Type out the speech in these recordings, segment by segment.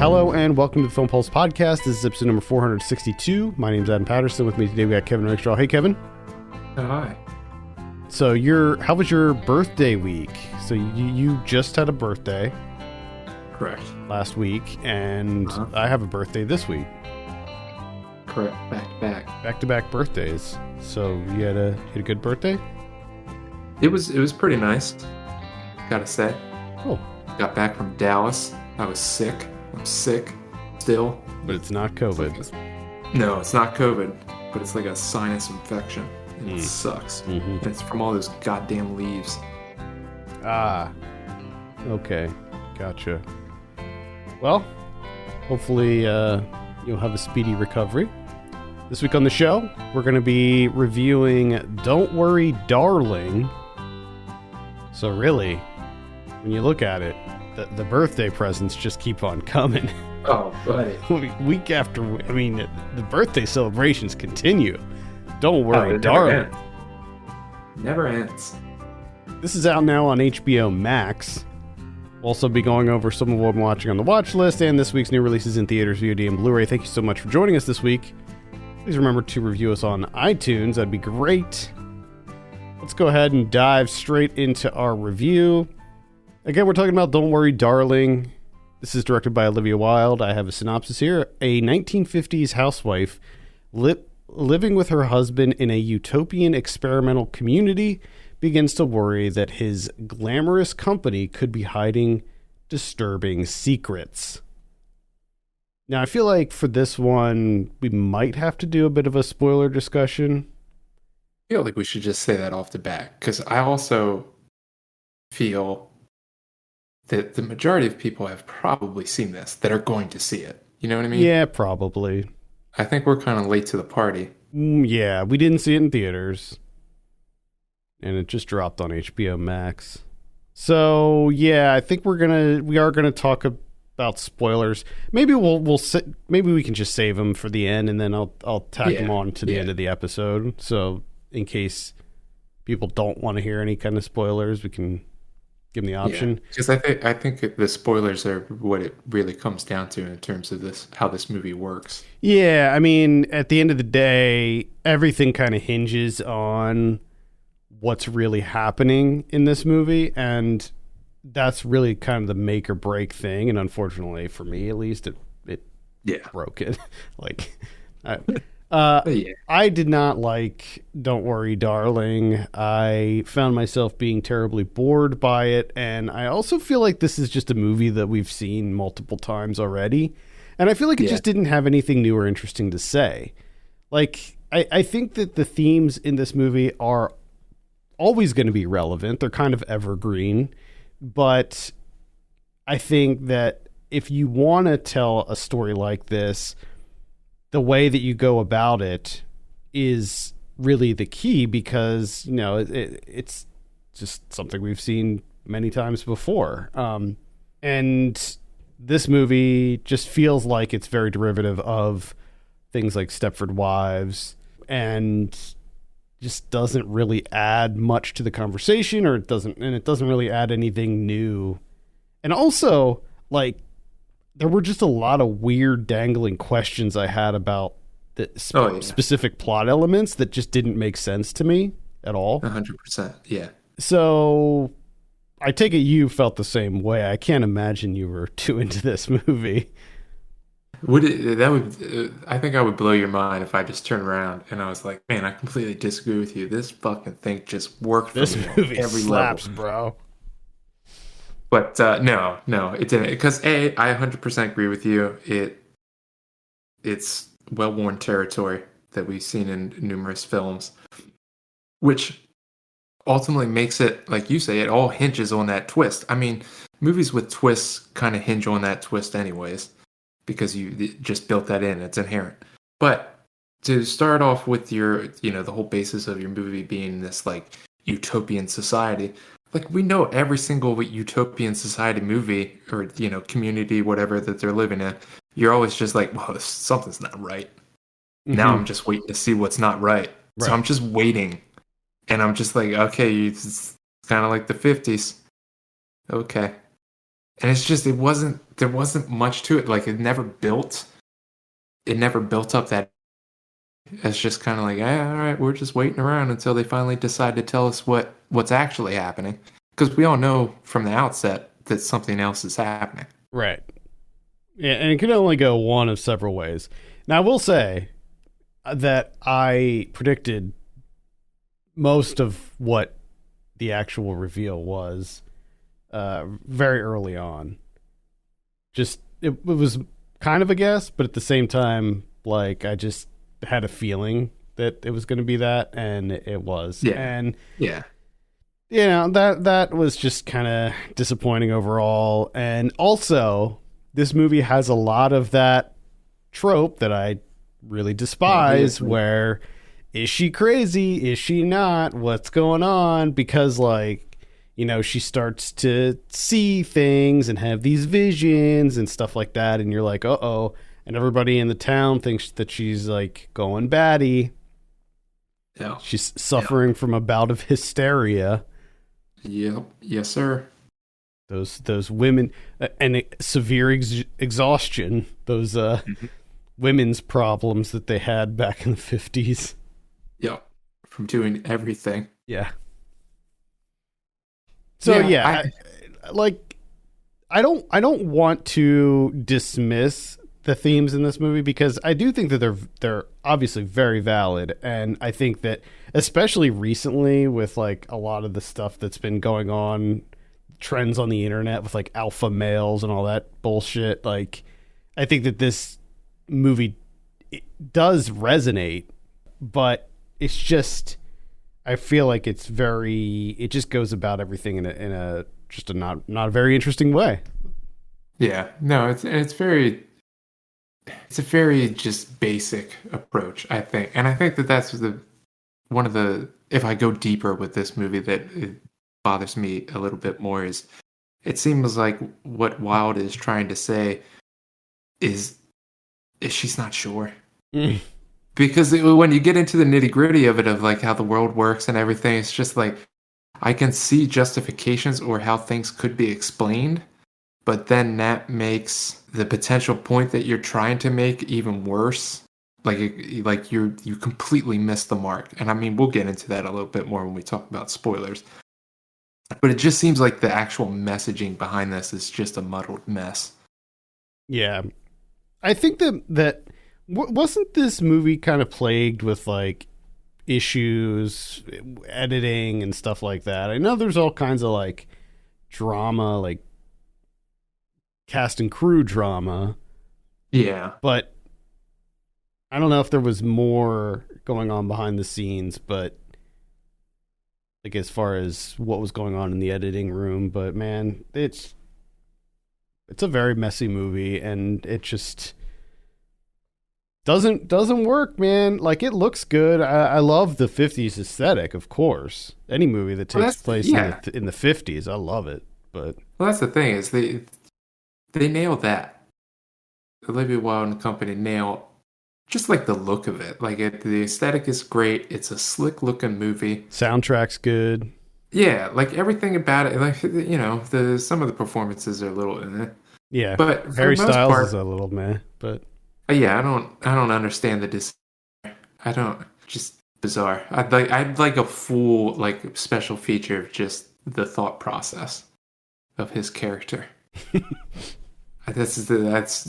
Hello and welcome to the Film Pulse Podcast. This is episode number 462. My name's Adam Patterson. With me today we got Kevin Rakestraw. Hey, Kevin. Hi. So how was your birthday week? So you just had a birthday. Correct. Last week, and I have a birthday this week. Correct. Back to back. Back-to-back birthdays. So you had a good birthday? It was pretty nice, gotta say. Cool. Got back from Dallas. I was sick. I'm sick still. But it's not COVID. No, it's not COVID, but it's like a sinus infection, and it sucks. Mm-hmm. And it's from all those goddamn leaves. Ah. Okay. Gotcha. Well, hopefully you'll have a speedy recovery. This week on the show, we're going to be reviewing Don't Worry, Darling. So really, when you look at it, the birthday presents just keep on coming. Oh, buddy. Week after, the birthday celebrations continue. Don't worry, darling. Never ends. This is out now on HBO Max. We'll also be going over some of what I'm watching on the watch list and this week's new releases in theaters, VOD, and Blu-ray. Thank you so much for joining us this week. Please remember to review us on iTunes. That'd be great. Let's go ahead and dive straight into our review. Again, we're talking about Don't Worry, Darling. This is directed by Olivia Wilde. I have a synopsis here. A 1950s housewife living with her husband in a utopian experimental community begins to worry that his glamorous company could be hiding disturbing secrets. Now, I feel like for this one, we might have to do a bit of a spoiler discussion. I feel like we should just say that off the bat, because I also feel that the majority of people have probably seen this, that are going to see it. You know what I mean? Yeah, probably. I think we're kind of late to the party. Yeah, we didn't see it in theaters. And it just dropped on HBO Max. So, yeah, I think we are gonna talk about spoilers. Maybe maybe we can just save them for the end, and then I'll tack them on to the end of the episode. So, in case people don't want to hear any kind of spoilers, we can give them the option. Because I think the spoilers are what it really comes down to in terms of how this movie works. Yeah, I mean, at the end of the day, everything kind of hinges on what's really happening in this movie, and that's really kind of the make or break thing. And unfortunately, for me at least, it broke it. I did not like Don't Worry, Darling. I found myself being terribly bored by it, and I also feel like this is just a movie that we've seen multiple times already, and I feel like it just didn't have anything new or interesting to say. Like, I think that the themes in this movie are always going to be relevant. They're kind of evergreen, but I think that if you want to tell a story like this, the way that you go about it is really the key, because, you know, it's just something we've seen many times before. And this movie just feels like it's very derivative of things like Stepford Wives, and just doesn't really add much to the conversation, or it doesn't really add anything new. And also, like, there were just a lot of weird dangling questions I had about the specific plot elements that just didn't make sense to me at all. 100%, yeah. So I take it you felt the same way. I can't imagine you were too into this movie. I think I would blow your mind if I just turned around and I was like, man, I completely disagree with you. This fucking thing just worked for me. This movie every slaps, level. bro. But no, it didn't. Because I 100% agree with you. It's well-worn territory that we've seen in numerous films, which ultimately makes it, like you say, it all hinges on that twist. I mean, movies with twists kind of hinge on that twist anyways, because you just built that in. It's inherent. But to start off with the whole basis of your movie being this, like, utopian society, like, we know every single utopian society movie or, community, whatever that they're living in, you're always just like, well, something's not right. Mm-hmm. Now I'm just waiting to see what's not right. So I'm just waiting. And I'm just like, okay, it's kind of like the 50s. Okay. And it's just there wasn't much to it. Like it never built up that. It's just kind of like, all right, we're just waiting around until they finally decide to tell us what's actually happening, because we all know from the outset that something else is happening. Right. Yeah, and it can only go one of several ways. Now, I will say that I predicted most of what the actual reveal was very early on. Just it was kind of a guess, but at the same time, like I just had a feeling that it was going to be that, and it was. Yeah. And Yeah. you know, that was just kind of disappointing overall. And also, this movie has a lot of that trope that I really despise, where is she crazy? Is she not? What's going on? Because, like, you know, she starts to see things and have these visions and stuff like that. And you're like, uh-oh. And everybody in the town thinks that she's, like, going batty. Yeah. She's suffering from a bout of hysteria. Yep. Yes, sir. Those women and severe exhaustion. Those women's problems that they had back in the 50s. Yep. From doing everything. Yeah. So I don't want to dismiss the themes in this movie, because I do think that they're obviously very valid, and I think that especially recently with like a lot of the stuff that's been going on, trends on the internet with like alpha males and all that bullshit, like I think that this movie does resonate, but it's just, I feel like it just goes about everything in a just a not a very interesting way. Yeah. No, it's a very just basic approach, I think. And I think that that's one of the, if I go deeper with this movie, that it bothers me a little bit more, is it seems like what Wilde is trying to say is she's not sure. Because when you get into the nitty gritty of it, of like how the world works and everything, it's just like, I can see justifications or how things could be explained, but then that makes the potential point that you're trying to make even worse. Like you completely miss the mark. And I mean, we'll get into that a little bit more when we talk about spoilers. But it just seems like the actual messaging behind this is just a muddled mess. Yeah. I think that wasn't this movie kind of plagued with like issues, editing and stuff like that? I know there's all kinds of like drama, like cast and crew drama. Yeah. But I don't know if there was more going on behind the scenes, but like as far as what was going on in the editing room, but man, it's a very messy movie, and it just doesn't work, man. Like, it looks good. I love the 50s aesthetic, of course. Any movie that takes place in the 50s, I love it. But that's the thing, is they nailed that. Olivia Wilde and company nail just like the look of it. Like the aesthetic is great. It's a slick looking movie. Soundtrack's good. Yeah, like everything about it. Like, you know, some of the performances are a little. Yeah, but Harry Styles is a little meh. But yeah, I don't understand the design. I don't, just bizarre. I'd like a full like special feature of just the thought process of his character. That's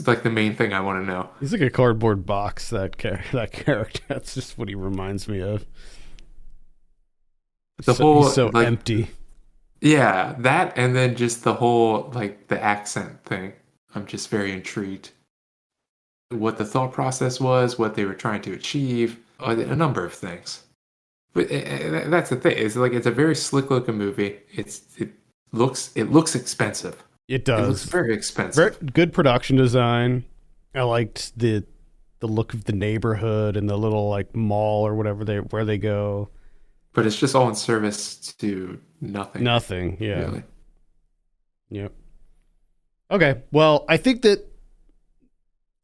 like the main thing I want to know. He's like a cardboard box, that character. That's just what he reminds me of. He's so like, empty. Yeah, that, and then just the whole like the accent thing. I'm just very intrigued. What the thought process was, what they were trying to achieve, a number of things. But that's the thing. It's like, it's a very slick looking movie. It looks expensive. It does. It looks very expensive. Very good production design. I liked the look of the neighborhood and the little like mall or whatever where they go. But it's just all in service to nothing. Nothing, yeah. Really. Yep. Okay. Well, I think that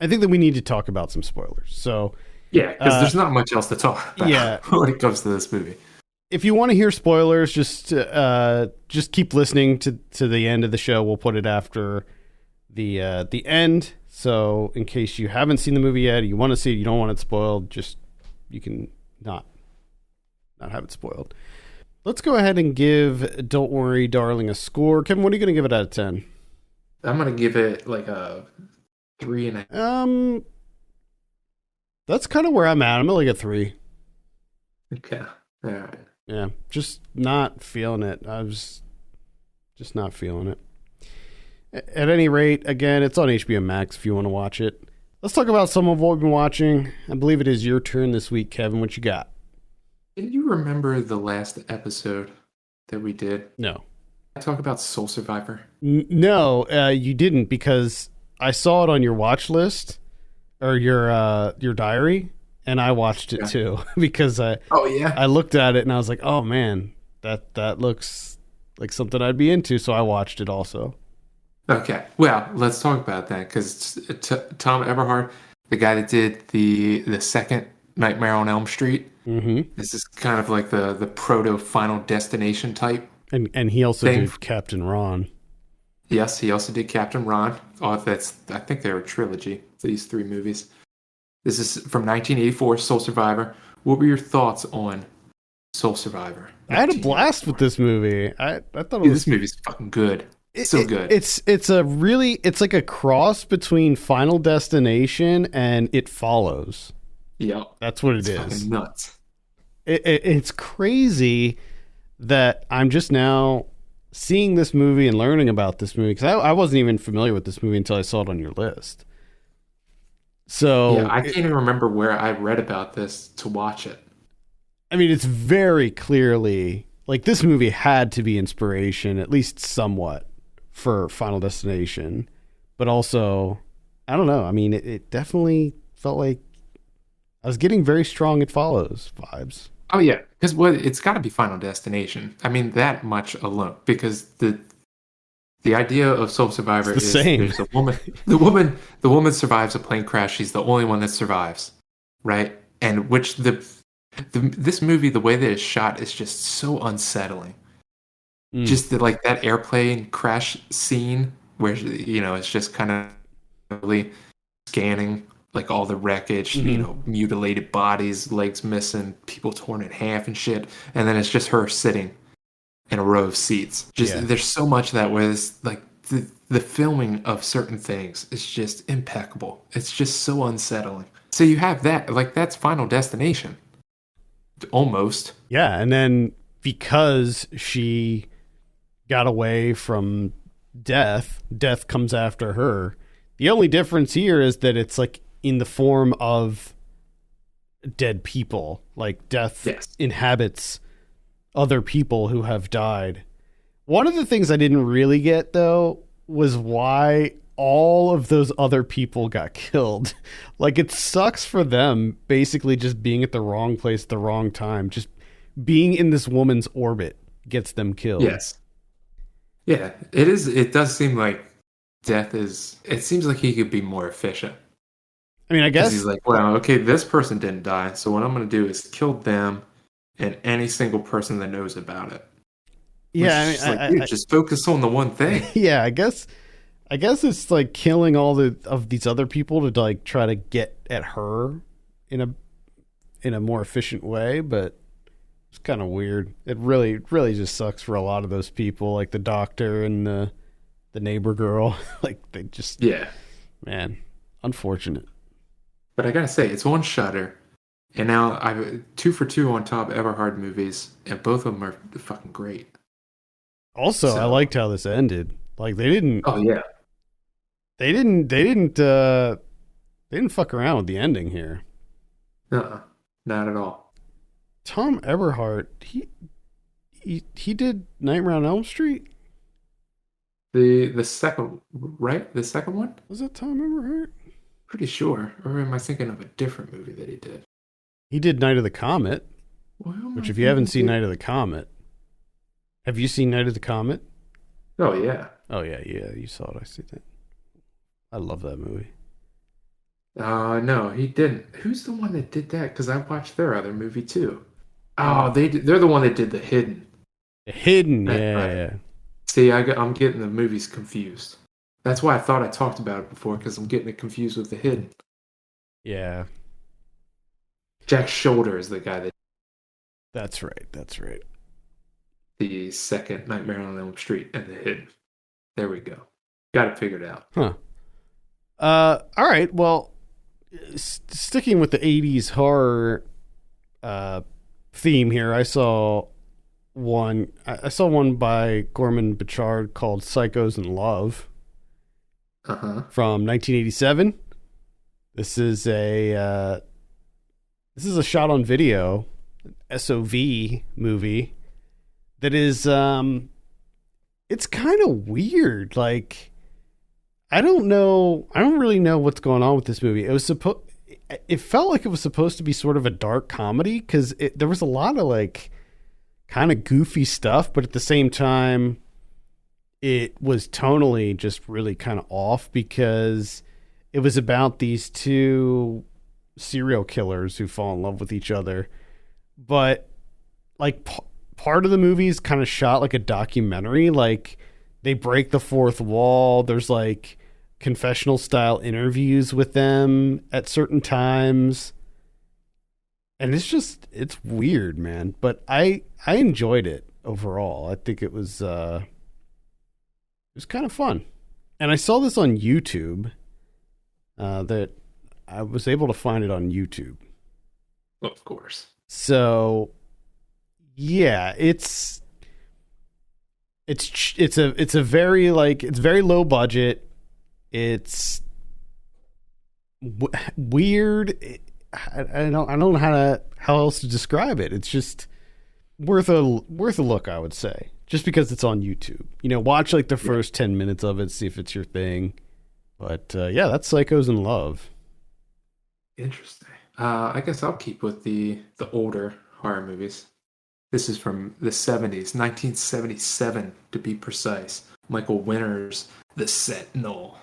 we need to talk about some spoilers. So yeah, because there's not much else to talk about when it comes to this movie. if you want to hear spoilers, just keep listening to the end of the show. We'll put it after the end. So in case you haven't seen the movie yet, you want to see it, you don't want it spoiled, just you can not have it spoiled. Let's go ahead and give Don't Worry, Darling a score. Kevin, what are you going to give it out of 10? I'm gonna give it like a 3.5. That's kind of where I'm at. I'm at like a 3. Okay. All right. Yeah, just not feeling it. I was just not feeling it. At any rate, again, it's on HBO Max if you want to watch it. Let's talk about some of what we've been watching. I believe it is your turn this week, Kevin. What you got? Can you remember the last episode that we did? No. I talk about Soul Survivor. No, you didn't, because I saw it on your watch list or your diary, and I watched it too because I looked at it and I was like, oh man, that looks like something I'd be into, so I watched it also. Okay, well, let's talk about that because Tom Everhart, the guy that did the second Nightmare on Elm Street, this is kind of like the proto Final Destination type. And he also did Captain Ron. Yes, he also did Captain Ron. Oh, I think they're a trilogy, these 3 movies. This is from 1984, Soul Survivor. What were your thoughts on Soul Survivor? I had a blast with this movie. I thought this movie's fucking good. Good. It's like a cross between Final Destination and It Follows. Yeah, that's what it is. Fucking nuts. It's crazy that I'm just now seeing this movie and learning about this movie, because I wasn't even familiar with this movie until I saw it on your list. So yeah, I can't even remember where I read about this to watch it. I mean, it's very clearly like this movie had to be inspiration, at least somewhat, for Final Destination, but also, I don't know. I mean, it definitely felt like I was getting very strong It Follows vibes. Oh yeah, because it's got to be Final Destination. I mean, that much alone, because the idea of Soul Survivor is there's a woman. The woman survives a plane crash. She's the only one that survives, right? And which this movie, the way that it's shot is just so unsettling. Just like that airplane crash scene where it's just kind of really scanning like all the wreckage, mutilated bodies, legs missing, people torn in half and shit, and then it's just her sitting in a row of seats. There's so much that was like the filming of certain things is just impeccable. It's just so unsettling. So you have that, like that's Final Destination. Almost. Yeah, and then because she got away from death comes after her. The only difference here is that it's like in the form of dead people. Like death inhabits other people who have died. One of the things I didn't really get, though, was why all of those other people got killed. Like, it sucks for them basically just being at the wrong place at the wrong time. Just being in this woman's orbit gets them killed. Yes. Yeah, it is. It does seem like death is... It seems like he could be more efficient. I mean, I guess... He's like, well, okay, this person didn't die, so what I'm going to do is kill them and any single person that knows about it. Yeah, I mean, just focus on the one thing. Yeah, I guess it's like killing all of these other people to like try to get at her in a more efficient way, but it's kind of weird. It really just sucks for a lot of those people, like the doctor and the neighbor girl. Like they just man, unfortunate. But I gotta say, it's on Shudder, and now I've 2 for 2 on top Everhard movies, and both of them are fucking great. Also, I liked how this ended. Like they didn't. Oh yeah. They didn't fuck around with the ending here. Not at all. Tom Everhart, he did Nightmare on Elm Street? The second, right? The second one? Was that Tom Everhart? Pretty sure. Or am I thinking of a different movie that he did? He did Night of the Comet. Which, if you haven't seen Night of the Comet, have you seen Night of the Comet? Oh yeah. Oh yeah, you saw it. I see that. I love that movie. No, he didn't. Who's the one that did that? Because I watched their other movie too. Oh, they're the one that did The Hidden. Hidden, That's yeah, right. yeah. See, I'm getting the movies confused. That's why I thought I talked about it before, because I'm getting it confused with The Hidden. Yeah, Jack Shoulder is the guy that that's right. That's right. did the second Nightmare on Elm Street and The Hidden. There we go. Got it figured out. Huh. All right. Well, sticking with the '80s horror theme here, I saw one. I saw one by Gorman Bichard called "Psychos in Love" Uh-huh. from 1987. This is a shot on video SOV movie that is it's kind of weird. Like, I don't really know what's going on with this movie. It felt like it was supposed to be sort of a dark comedy because there was a lot of like kind of goofy stuff, but at the same time, it was tonally just really kind of off because it was about these two serial killers who fall in love with each other. But like part of the movie is kind of shot like a documentary. Like they break the fourth wall. There's like confessional style interviews with them at certain times. And it's weird, man. But I enjoyed it overall. I think it was kind of fun. And I saw this on YouTube. That I was able to find it on YouTube. Of course. So yeah, it's a very like it's very low budget. It's weird. I don't know how else to describe it. It's just worth a look, I would say, just because it's on YouTube. Watch like the first 10 minutes of it, see if it's your thing. But yeah, that's Psychos in Love. Interesting. I guess I'll keep with the older horror movies. This is from the 70s, 1977 to be precise. Michael Winter's The Sentinel.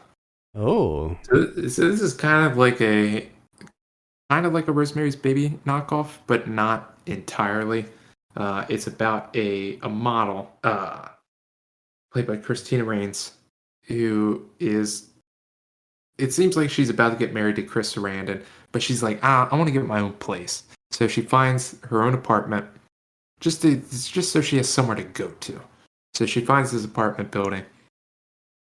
Oh. So this is kind of like a Rosemary's Baby knockoff, but not entirely. It's about a model played by Christina Rains, who is. It seems like she's about to get married to Chris Sarandon, but she's like, I want to get my own place. So she finds her own apartment, just so she has somewhere to go to. So she finds this apartment building.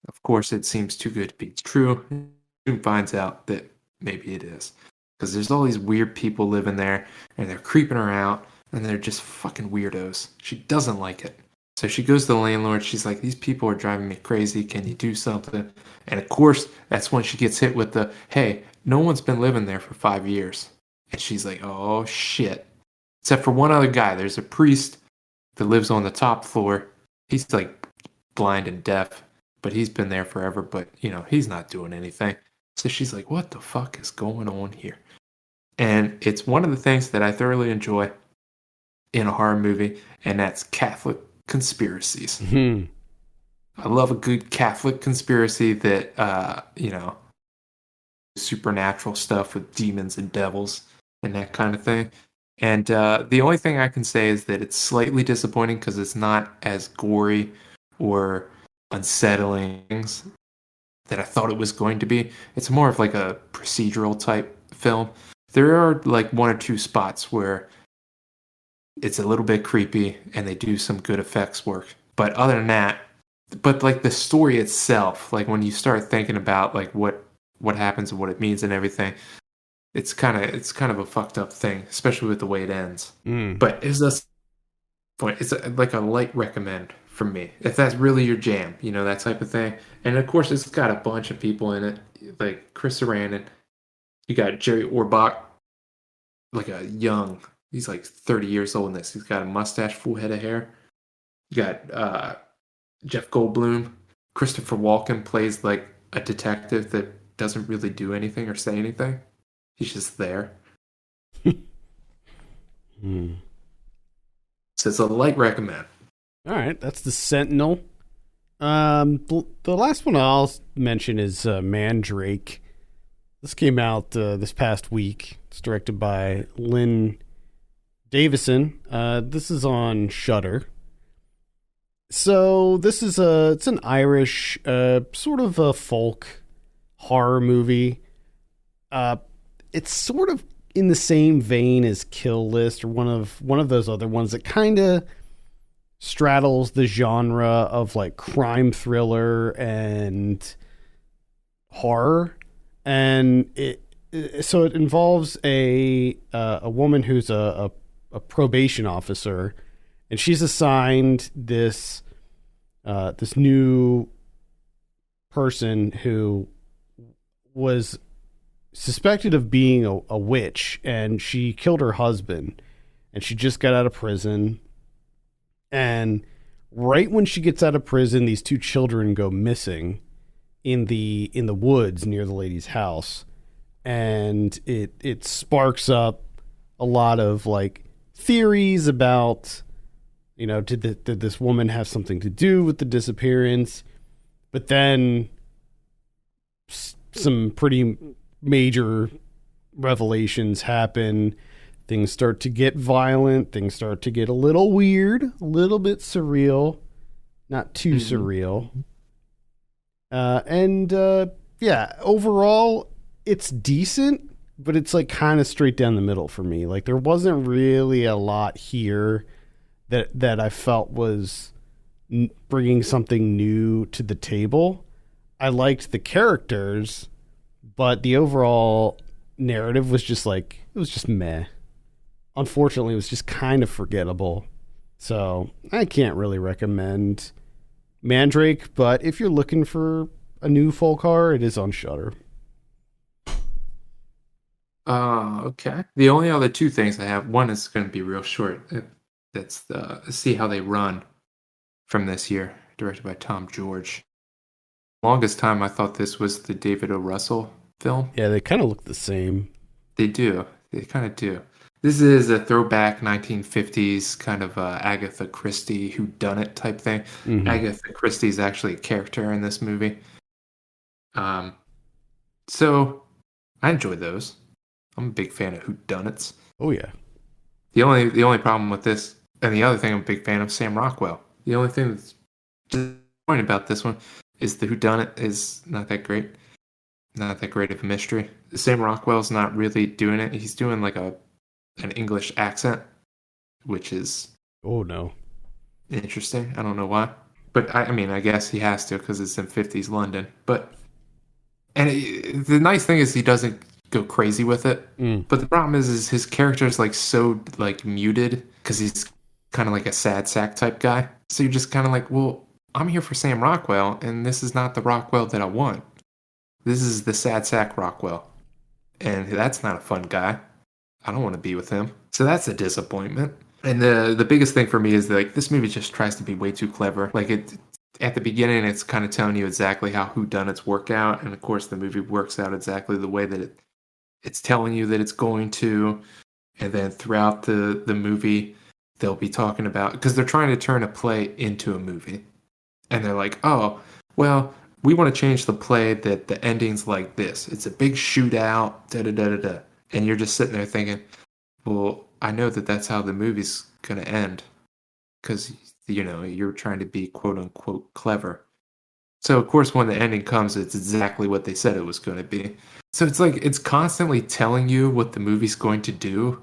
Of course, it seems too good to be true. Soon finds out that maybe it is, because there's all these weird people living there, and they're creeping her out, and they're just fucking weirdos. She doesn't like it. So she goes to the landlord. She's like, these people are driving me crazy. Can you do something? And of course, that's when she gets hit with the, hey, no one's been living there for 5 years. And she's like, oh, shit. Except for one other guy. There's a priest that lives on the top floor. He's like blind and deaf, but he's been there forever. But, he's not doing anything. So she's like, what the fuck is going on here? And it's one of the things that I thoroughly enjoy in a horror movie, and that's Catholic conspiracies. Mm-hmm. I love a good Catholic conspiracy that, supernatural stuff with demons and devils and that kind of thing. And the only thing I can say is that it's slightly disappointing because it's not as gory or unsettling that I thought it was going to be. It's more of like a procedural type film. There are like one or two spots where it's a little bit creepy and they do some good effects work. But other than that, but like the story itself, like when you start thinking about like what happens and what it means and everything, it's kind of a fucked up thing, especially with the way it ends. But it's like a light recommend from me if that's really your jam, that type of thing. And of course, it's got a bunch of people in it, like Chris Sarandon. You got Jerry Orbach, like he's like 30 years old in this. He's got a mustache, full head of hair. You got Jeff Goldblum. Christopher Walken plays like a detective that doesn't really do anything or say anything. He's just there. So it's a light recommend. All right, that's The Sentinel. The last one I'll mention is Mandrake. This came out this past week. It's directed by Lynn Davison. This is on Shudder. So this is it's an Irish sort of a folk horror movie. Uh, it's sort of in the same vein as Kill List or one of those other ones that kind of straddles the genre of like crime thriller and horror, and so it involves a woman who's a probation officer, and she's assigned this new person who was suspected of being a witch, and she killed her husband, and she just got out of prison. And right when she gets out of prison, these two children go missing in the woods near the lady's house, and it sparks up a lot of like theories about, did this woman have something to do with the disappearance? But then some pretty major revelations happen. Things start to get violent. Things start to get a little weird, a little bit surreal, not too surreal. Yeah, overall, it's decent, but it's like kind of straight down the middle for me. Like there wasn't really a lot here that I felt was bringing something new to the table. I liked the characters, but the overall narrative was just like, it was just meh. Unfortunately, it was just kind of forgettable. So I can't really recommend Mandrake, but if you're looking for a new folk horror, it is on Shudder. Okay. The only other two things I have, one is going to be real short. That's the See How They Run from this year, directed by Tom George. Longest time I thought this was the David O. Russell film. Yeah, they kind of look the same. They do. They kind of do. This is a throwback 1950s kind of Agatha Christie whodunit type thing. Mm-hmm. Agatha Christie is actually a character in this movie. So I enjoy those. I'm a big fan of whodunits. Oh yeah. The only problem with this, and the other thing I'm a big fan of, Sam Rockwell. The only thing that's disappointing about this one is the whodunit is not that great. Not that great of a mystery. Sam Rockwell's not really doing it. He's doing like an English accent, which is interesting. I don't know why, but I mean, I guess he has to because it's in 50s London. But the nice thing is he doesn't go crazy with it. But the problem is his character is like so like muted because he's kind of like a sad sack type guy. So you're just kind of like, well, I'm here for Sam Rockwell, and this is not the Rockwell that I want. This is the sad sack Rockwell, and that's not a fun guy. I don't want to be with him. So that's a disappointment. And the biggest thing for me is that, like, this movie just tries to be way too clever. Like at the beginning, it's kind of telling you exactly how whodunits work out, and of course the movie works out exactly the way that it's telling you that it's going to. And then throughout the movie, they'll be talking about, because they're trying to turn a play into a movie, and they're like, oh, well, we want to change the play that the ending's like this. It's a big shootout, da-da-da-da-da. And you're just sitting there thinking, well, I know that that's how the movie's going to end. Because, you're trying to be quote-unquote clever. So, of course, when the ending comes, it's exactly what they said it was going to be. So it's like, it's constantly telling you what the movie's going to do,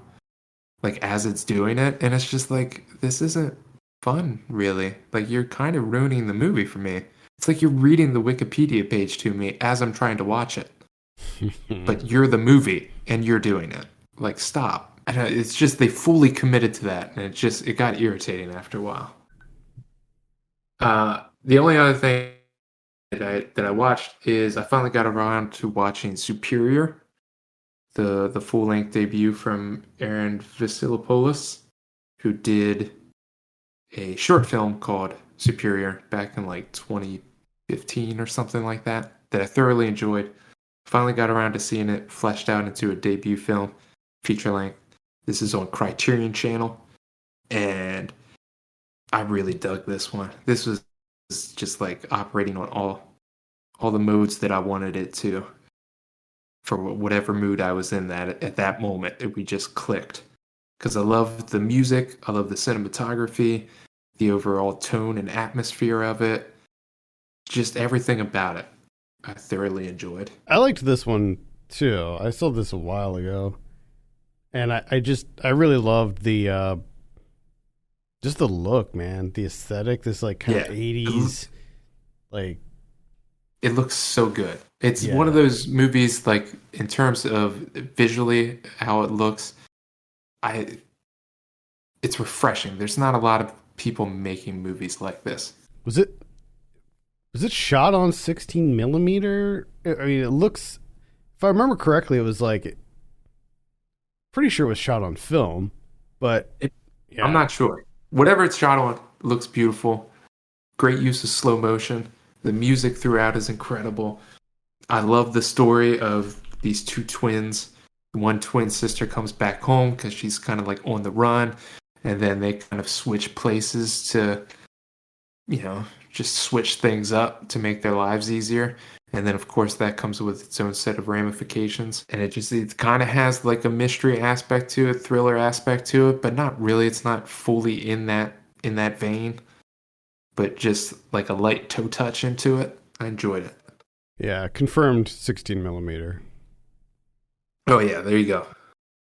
like, as it's doing it. And it's just like, this isn't fun, really. Like, you're kind of ruining the movie for me. It's like you're reading the Wikipedia page to me as I'm trying to watch it. But you're the movie, and you're doing it. Like, stop. And it's just, they fully committed to that, and it got irritating after a while. The only other thing that I watched is I finally got around to watching Superior, the full-length debut from Aaron Vasilopoulos, who did a short film called Superior back in like 2015 or something like that I thoroughly enjoyed. Finally got around to seeing it fleshed out into a debut film, feature length. This is on Criterion Channel, and I really dug this one. This was just like operating on all the modes that I wanted it to, for whatever mood I was in at that moment. We just clicked. because I love the music, I love the cinematography, the overall tone and atmosphere of it, just everything about it. I thoroughly enjoyed. I liked this one too. I saw this a while ago, and I really loved the just the look, man, the aesthetic, this like kind of 80s, like it looks so good. It's Yeah. one of those movies, like in terms of visually how it looks, it's refreshing. There's not a lot of people making movies like this. was it shot on 16 millimeter? I mean, it looks, if I remember correctly, it was like pretty sure it was shot on film, but yeah. I'm not sure. Whatever it's shot on looks beautiful. Great use of slow motion. The music throughout is incredible. I love the story of these two twins. One twin sister comes back home because she's kind of like on the run, and then they kind of switch places to, just switch things up to make their lives easier. And then, of course, that comes with its own set of ramifications. And it kind of has like a mystery aspect to it, thriller aspect to it, but not really. It's not fully in that vein, but just like a light toe touch into it. I enjoyed it. Yeah, confirmed 16 millimeter. Oh yeah, there you go.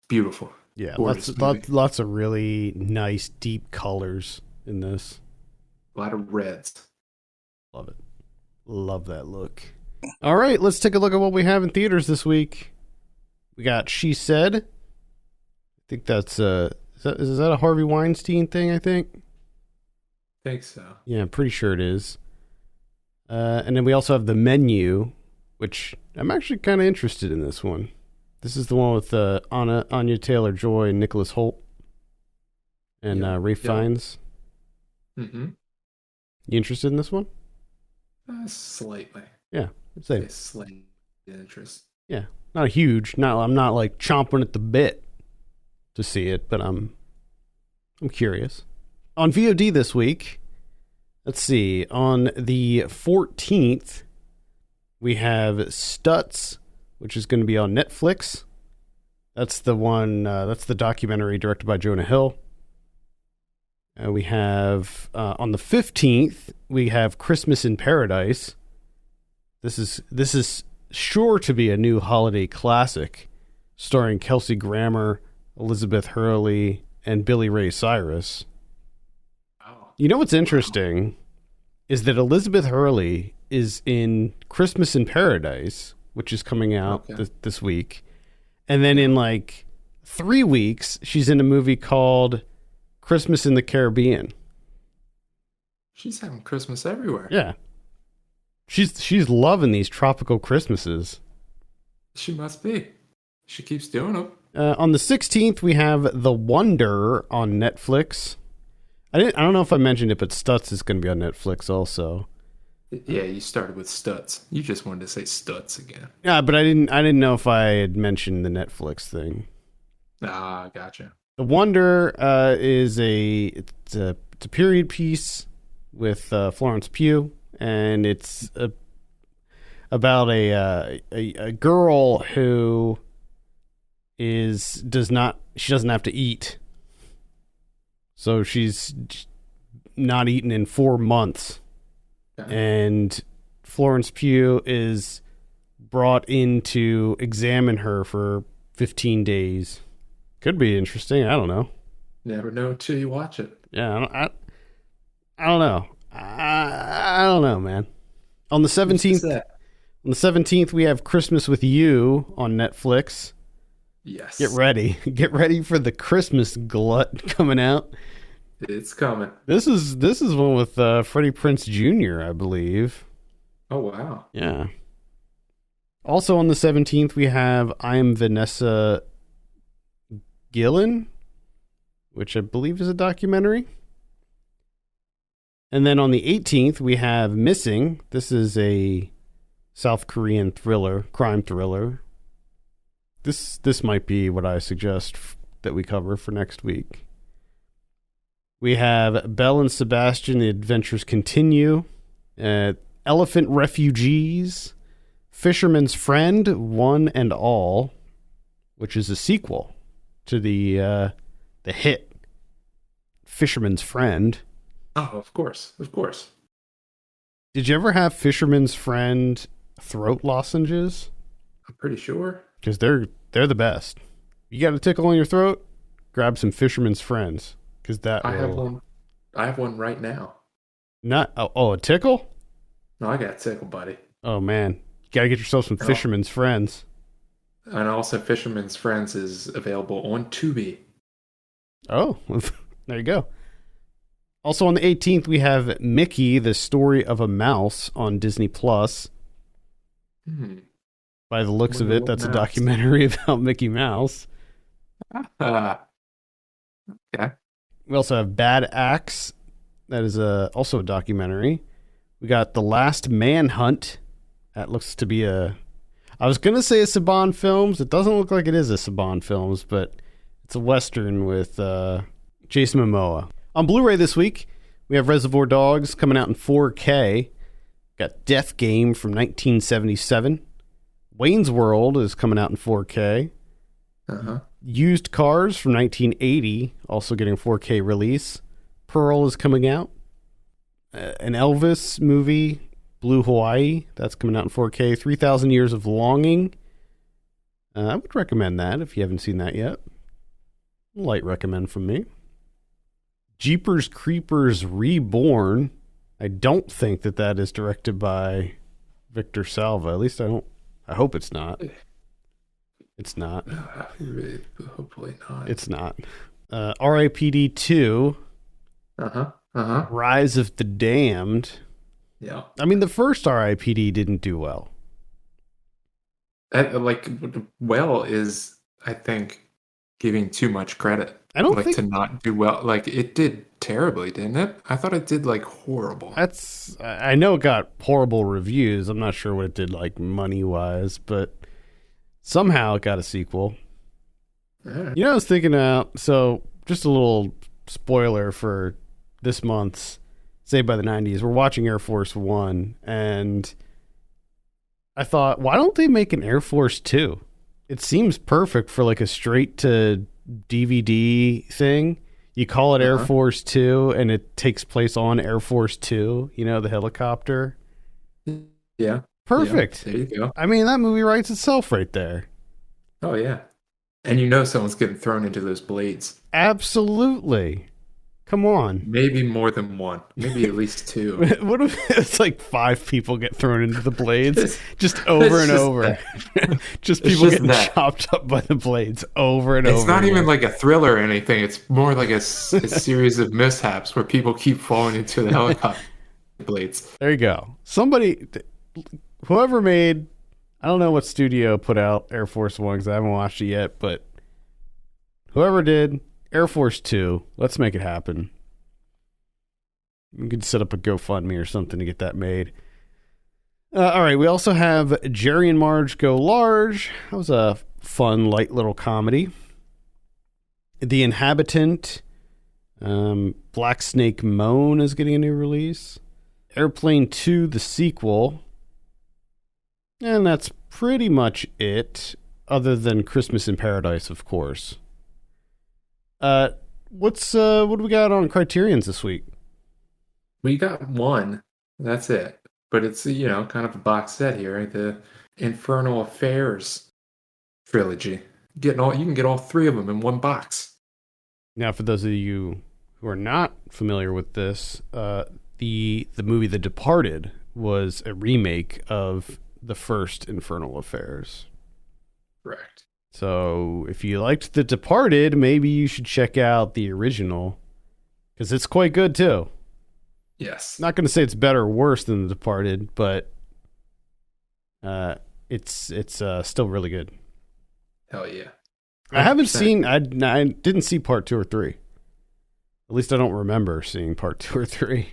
Beautiful. Yeah, lots of really nice deep colors in this. A lot of reds. Love it. Love that look. All right, let's take a look at what we have in theaters this week. We got She Said. I think that's is that a Harvey Weinstein thing, I think? I think so. Yeah, I'm pretty sure it is. And then we also have The Menu, which I'm actually kind of interested in this one. This is the one with Anya Taylor-Joy and Nicholas Hoult and Ralph Fiennes. Mm-hmm. You interested in this one? Slightly. Yeah, I'd say slight interest. Yeah, not huge. I'm not like chomping at the bit to see it, but I'm curious. On VOD this week, let's see. On the 14th, we have Stutz, which is going to be on Netflix. That's the one. That's the documentary directed by Jonah Hill. We have on the 15th, we have Christmas in Paradise. This is sure to be a new holiday classic, starring Kelsey Grammer, Elizabeth Hurley, and Billy Ray Cyrus. Wow. You know what's interesting is that Elizabeth Hurley is in Christmas in Paradise, which is coming out this week, and then in like 3 weeks, she's in a movie called Christmas in the Caribbean. She's having Christmas everywhere. Yeah. She's loving these tropical Christmases. She must be. She keeps doing them. On the 16th, we have The Wonder on Netflix. I don't know if I mentioned it, but Stutz is going to be on Netflix also. Yeah, you started with Stutz. You just wanted to say Stutz again. Yeah, but I didn't know if I had mentioned the Netflix thing. Ah, gotcha. The Wonder is a period piece with Florence Pugh, and it's about a girl who doesn't have to eat, so she's not eaten in 4 months, and Florence Pugh is brought in to examine her for 15 days. Could be interesting. I don't know. Never know until you watch it. Yeah, I don't know. I don't know, man. On the 17th, we have Christmas with You on Netflix. Yes. Get ready. Get ready for the Christmas glut coming out. It's coming. This is one with Freddie Prinze Jr., I believe. Oh, wow. Yeah. Also on the 17th, we have I Am Vanessa Gillen, which I believe is a documentary. And then on the 18th, we have Missing. This is a South Korean crime thriller. This might be what I suggest that we cover for next week. We have Belle and Sebastian, The Adventures Continue. Elephant Refugees. Fisherman's Friend, One and All, which is a sequel to the the hit Fisherman's Friend. Oh, of course. Of course. Did you ever have Fisherman's Friend throat lozenges? I'm pretty sure. Because they're the best. You got a tickle in your throat? Grab some Fisherman's Friends. Because have one. I have one right now. A tickle? No, I got a tickle, buddy. Oh, man. You got to get yourself some Fisherman's Friends. And also, Fisherman's Friends is available on Tubi. Oh, there you go. Also on the 18th, we have Mickey, the Story of a Mouse on Disney+. Plus. By the looks of it, that's a documentary about Mickey Mouse. Okay. We also have Bad Axe. That is also a documentary. We got The Last Manhunt. That looks to be I was going to say a Saban Films. It doesn't look like it is a Saban Films, but it's a Western with Jason Momoa. On Blu-ray this week, we have Reservoir Dogs coming out in 4K. Got Death Game from 1977. Wayne's World is coming out in 4K. Used Cars from 1980, also getting a 4K release. Pearl is coming out. An Elvis movie, Blue Hawaii, that's coming out in 4K. 3,000 Years of Longing. I would recommend that if you haven't seen that yet. Light recommend from me. Jeepers Creepers Reborn. I don't think that is directed by Victor Salva. At least I hope it's not. It's not. Hopefully not. It's not. R.I.P.D. 2. Rise of the Damned. Yeah. I mean, the first R.I.P.D. didn't do well. Is, I think, giving too much credit. I don't think to not do well. Like, it did terribly, didn't it? I thought it did horrible. I know it got horrible reviews. I'm not sure what it did money wise, but somehow it got a sequel. Right. I was thinking so just a little spoiler for this month's Saved by the 90s. We're watching Air Force One, and I thought, why don't they make an Air Force 2? It seems perfect for a straight to DVD thing. You call it Air Force 2, and it takes place on Air Force 2, the helicopter. Yeah. Perfect. Yeah, there you go. I mean, that movie writes itself right there. Oh, yeah. And someone's getting thrown into those blades. Absolutely. Come on. Maybe more than one. Maybe at least two. What if it's 5 people get thrown into the blades just over and over? Just people getting chopped up by the blades over and over. It's not even like a thriller or anything. It's more like a series of mishaps where people keep falling into the helicopter blades. There you go. Whoever made, I don't know what studio put out Air Force One because I haven't watched it yet, but whoever did, Air Force 2, let's make it happen. We could set up a GoFundMe or something to get that made. All right, we also have Jerry and Marge Go Large. That was a fun, light little comedy. The Inhabitant, Black Snake Moan is getting a new release. Airplane 2, the sequel. And that's pretty much it, other than Christmas in Paradise, of course. What do we got on Criterion's this week? We got one. That's it. But it's, kind of a box set here. The Infernal Affairs trilogy. You can get all 3 of them in one box. Now, for those of you who are not familiar with this, the movie The Departed was a remake of the first Infernal Affairs. Correct. So if you liked The Departed, maybe you should check out the original, because it's quite good too. Yes. Not going to say it's better or worse than The Departed, but it's still really good. Hell yeah. 100%. I haven't seen. I didn't see part 2 or 3. At least I don't remember seeing part 2 or 3.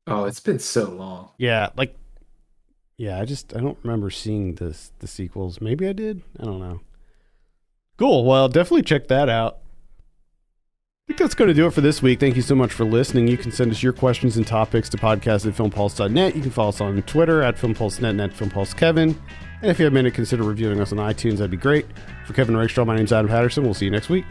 Oh, it's been so long. Yeah, I don't remember seeing the sequels. Maybe I did. I don't know. Cool. Well, definitely check that out. I think that's going to do it for this week. Thank you so much for listening. You can send us your questions and topics to podcast@filmpulse.net. You can follow us on Twitter @filmpulsenet and @filmpulsekevin. And if you have a minute, consider reviewing us on iTunes. That'd be great. For Kevin Rakestraw, my name's Adam Patterson. We'll see you next week.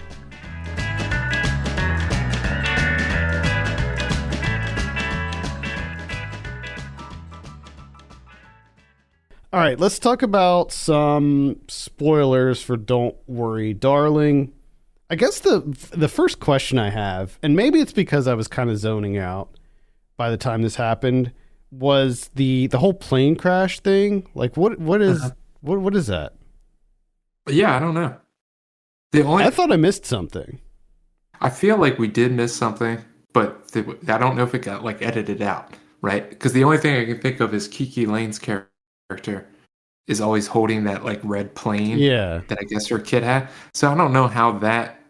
All right, let's talk about some spoilers for Don't Worry, Darling. I guess the first question I have, and maybe it's because I was kind of zoning out by the time this happened, was the whole plane crash thing. Like, what is what is that? Yeah, I don't know. The only I thought I missed something. I feel like we did miss something, but I don't know if it got like edited out, right? Because the only thing I can think of is Kiki Lane's character is always holding that like red plane Yeah. that I guess her kid had. So I don't know how that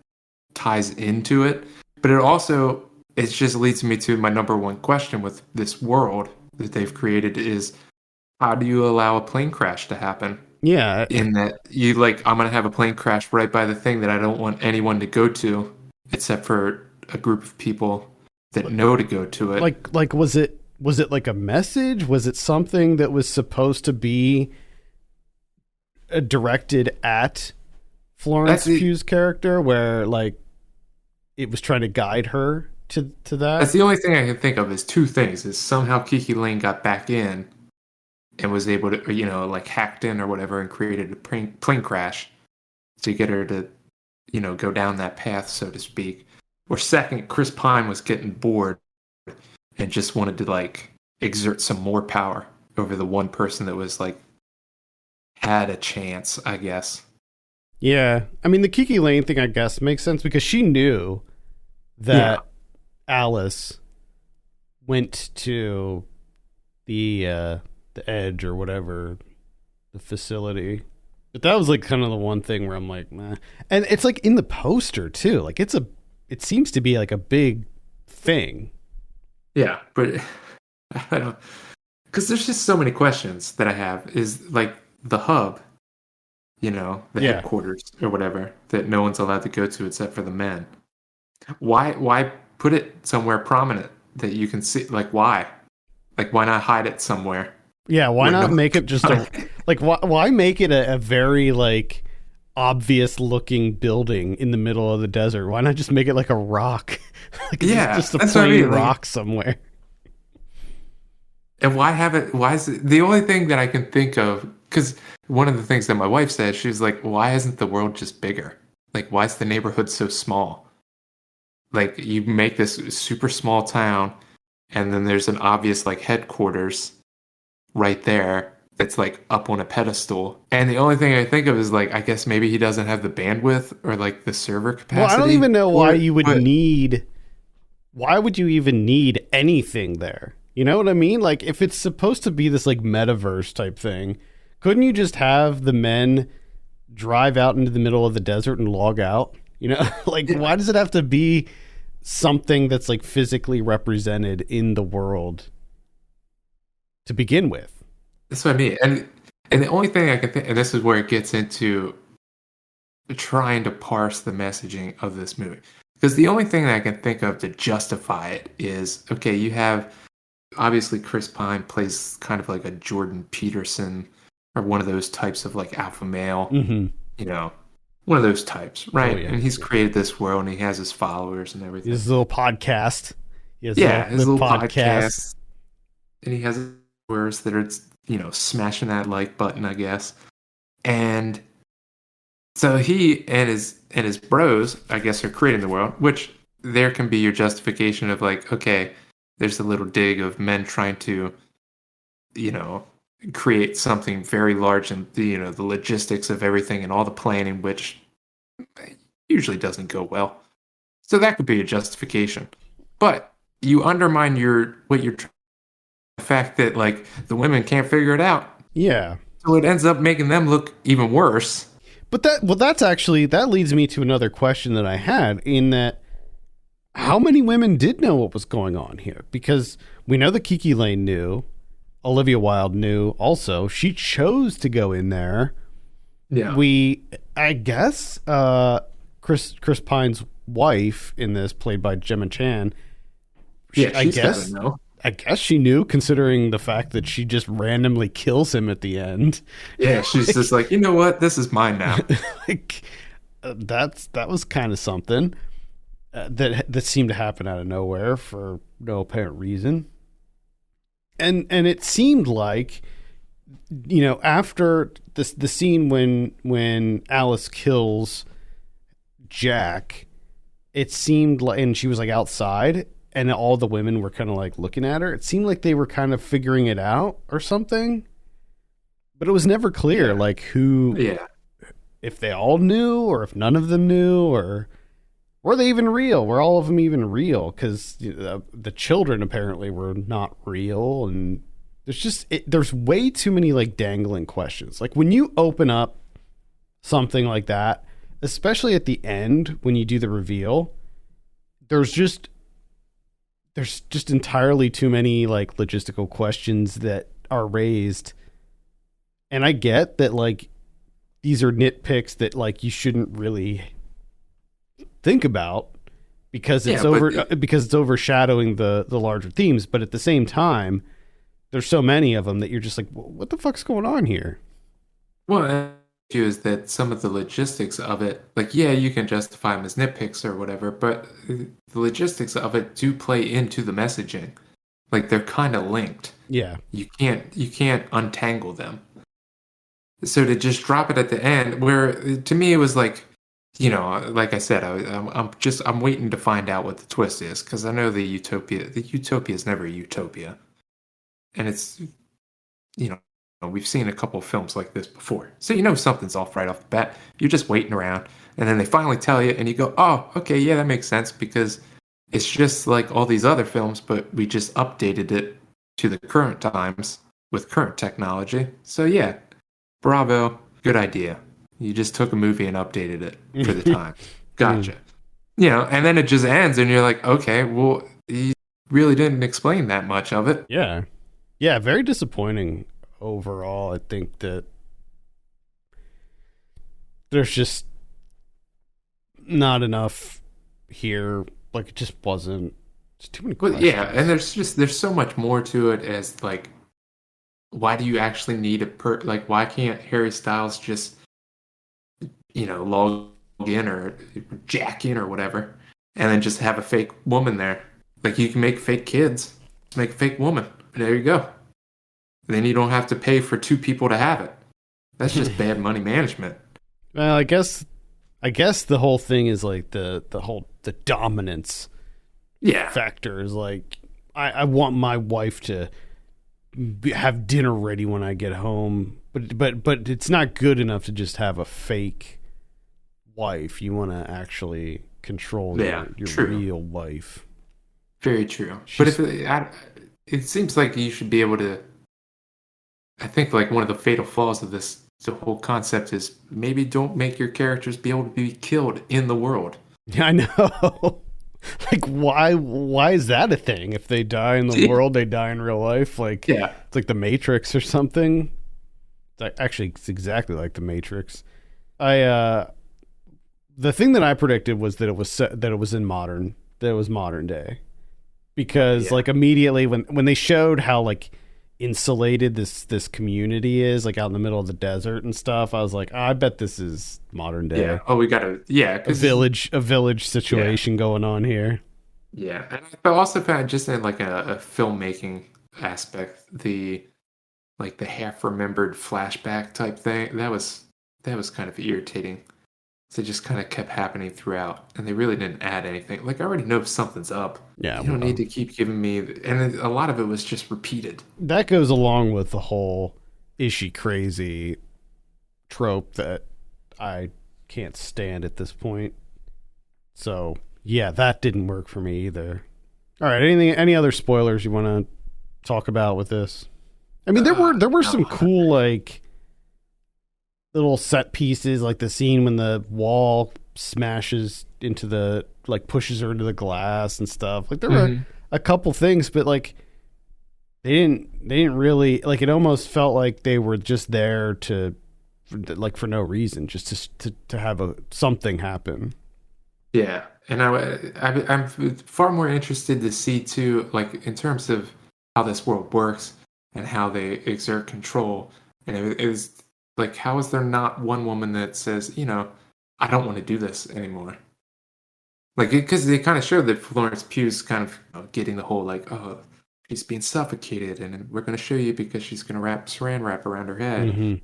ties into it, but it just leads me to my number one question with this world that they've created is how do you allow a plane crash to happen? Yeah. In that you like I'm gonna have a plane crash right by the thing that I don't want anyone to go to except for a group of people that know to go to it. Like was it like a message? Was it something that was supposed to be directed at Florence Pugh's character, where like it was trying to guide her to that? That's the only thing I can think of is two things. Is somehow Kiki Lane got back in and was able to, like hacked in or whatever and created a plane crash to get her to, go down that path, so to speak. Or second, Chris Pine was getting bored and just wanted to like exert some more power over the one person that was like had a chance, I guess. Yeah. I mean, the Kiki Lane thing, I guess, makes sense because she knew that Alice went to the Edge or whatever, the facility. But that was like kind of the one thing where I'm like, nah. And it's like in the poster too. Like it seems to be like a big thing. Yeah, but I don't, because there's just so many questions that I have. Is like the hub, the headquarters or whatever that no one's allowed to go to except for the men. Why put it somewhere prominent that you can see? Like why? Like why not hide it somewhere? Yeah, why not make it just why make it a very like obvious looking building in the middle of the desert? Why not just make it like a rock? Like just a plain rock somewhere. And why have it? Why is it the only thing that I can think of? Because one of the things that my wife said, she was like, "Why isn't the world just bigger? Like, why is the neighborhood so small? Like, you make this super small town, and then there's an obvious like headquarters right there that's like up on a pedestal. And the only thing I think of is like, I guess maybe he doesn't have the bandwidth or like the server capacity. Well, I don't even know why you would need. Why would you even need anything there? You know what I mean? Like, if it's supposed to be this like metaverse type thing, couldn't you just have the men drive out into the middle of the desert and log out? Like, why does it have to be something that's like physically represented in the world to begin with? That's what I mean. And the only thing I can think, and this is where it gets into trying to parse the messaging of this movie. Because the only thing that I can think of to justify it is, okay, you have, obviously Chris Pine plays kind of like a Jordan Peterson or one of those types of like alpha male, one of those types, right? Oh, yeah. And he's created this world and he has his followers and everything. His little podcast. His little podcast. And he has followers that are, smashing that like button, I guess. And so he and his bros, I guess, are creating the world, which there can be your justification of like, okay, there's a little dig of men trying to, create something very large and the logistics of everything and all the planning, which usually doesn't go well. So that could be a justification. But you undermine the fact that like the women can't figure it out. Yeah. So it ends up making them look even worse. But that leads me to another question that I had, in that how many women did know what was going on here? Because we know that Kiki Lane knew, Olivia Wilde knew also. She chose to go in there. Yeah. I guess Chris Pine's wife in this, played by Gemma Chan. I guess she knew, considering the fact that she just randomly kills him at the end. Yeah, she's just like, you know what? This is mine now. That was kind of something that seemed to happen out of nowhere for no apparent reason. And it seemed like after the scene when Alice kills Jack, it seemed like, and she was like outside, and all the women were kind of like looking at her. It seemed like they were kind of figuring it out or something, but it was never clear, like who, if they all knew or if none of them knew, or were they even real? Were all of them even real? Because the children apparently were not real, and there's way too many like dangling questions. Like when you open up something like that, especially at the end when you do the reveal, there's just entirely too many like logistical questions that are raised. And I get that like these are nitpicks that like you shouldn't really think about because because it's overshadowing the larger themes, but at the same time there's so many of them that you're just like, what the fuck's going on here? Well, is that some of the logistics of it, like, yeah, you can justify them as nitpicks or whatever, but the logistics of it do play into the messaging. Like they're kind of linked. Yeah. You can't untangle them. So to just drop it at the end, where to me it was like, like I said, I'm waiting to find out what the twist is, because I know the utopia is never a utopia, and it's, we've seen a couple of films like this before, so something's off right off the bat. You're just waiting around, and then they finally tell you, and you go, oh, okay, yeah, that makes sense, because it's just like all these other films, but we just updated it to the current times with current technology. So yeah, bravo, good idea. You just took a movie and updated it for the time. Gotcha. And then it just ends, and you're like, okay, well, you really didn't explain that much of it. Yeah. Yeah, very disappointing overall. I think that there's just not enough here. Like, it just wasn't. It's too many questions. Yeah, and there's so much more to it, as like, why do you actually need like, why can't Harry Styles just log in or jack in or whatever, and then just have a fake woman there? Like, you can make fake kids, make a fake woman. There you go. Then you don't have to pay for two people to have it. That's just bad money management. Well, I guess the whole thing is like the dominance factor is like, I want my wife to have dinner ready when I get home, but it's not good enough to just have a fake wife. You want to actually control your real wife. Very true. But it seems like you should be able to. I think like one of the fatal flaws of the whole concept is maybe don't make your characters be able to be killed in the world. Yeah, I know. Like, why is that a thing? If they die in the world, they die in real life. Like, it's like the Matrix or something. It's exactly like the Matrix. The thing that I predicted was that it was modern day, because like immediately when they showed how like insulated this community is, like out in the middle of the desert and stuff, I was like, I bet this is modern day. Yeah. Oh, we got a village situation going on here. Yeah, and I also found, just in like a filmmaking aspect, the half remembered flashback type thing, that was kind of irritating. So it just kind of kept happening throughout, and they really didn't add anything. Like, I already know something's up. Yeah, you don't need to keep giving me, and a lot of it was just repeated. That goes along with the whole "is she crazy" trope that I can't stand at this point. So yeah, that didn't work for me either. All right, any other spoilers you want to talk about with this? I mean, there were some cool like little set pieces, like the scene when the wall smashes into the, like, pushes her into the glass and stuff. Like, there were a couple things, but like they didn't really, like, it almost felt like they were just there for no reason, just to have something happen. Yeah, and I'm far more interested to see too, like, in terms of how this world works and how they exert control. And it was like, how is there not one woman that says, I don't want to do this anymore? Like, because they kind of showed that Florence Pugh's kind of getting the whole, like, oh, she's being suffocated, and we're going to show you because she's going to wrap saran wrap around her head Mm-hmm.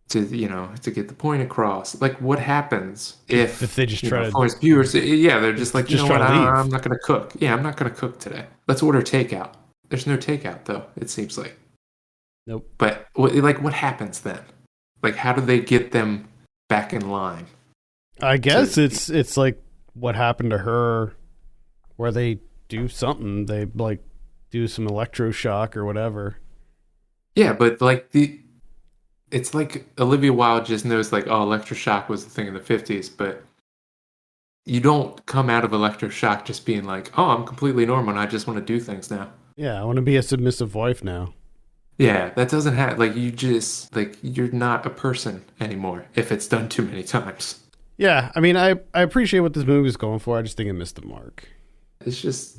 to get the point across. Like, what happens If if, they just try to, for his viewers, yeah, they're just like, you just know try what, to leave. I'm not going to cook. Yeah, I'm not going to cook today. Let's order takeout. There's no takeout though, it seems like. Nope. But what happens then? Like, how do they get them back in line? I To guess it's like what happened to her, where they do something. They like do some electroshock or whatever. yeah, but like it's like Olivia Wilde just knows like, oh, electroshock was the thing in the 50s, but you don't come out of electroshock just being like, oh, I'm completely normal and I just want to do things now. Yeah, I want to be a submissive wife now. Yeah, that doesn't have like you just like you're not a person anymore if it's done too many times. Yeah, I mean, I appreciate what this movie is going for. I just think it missed the mark, It's just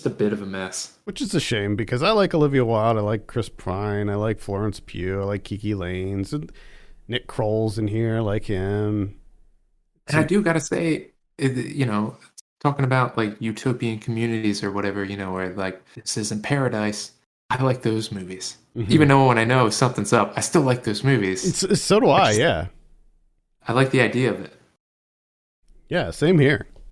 a bit of a mess. which is a shame because I like Olivia Wilde, I like Chris Pine, I like Florence Pugh, I like Kiki Lanes, and Nick Kroll's in here, I like him. And I Some, do gotta say, talking about like utopian communities or whatever, where like this isn't paradise. I like those movies. Mhm. Even though when I know something's up, I still like those movies. So do I. just, Yeah, I like the idea of it. yeah, same here.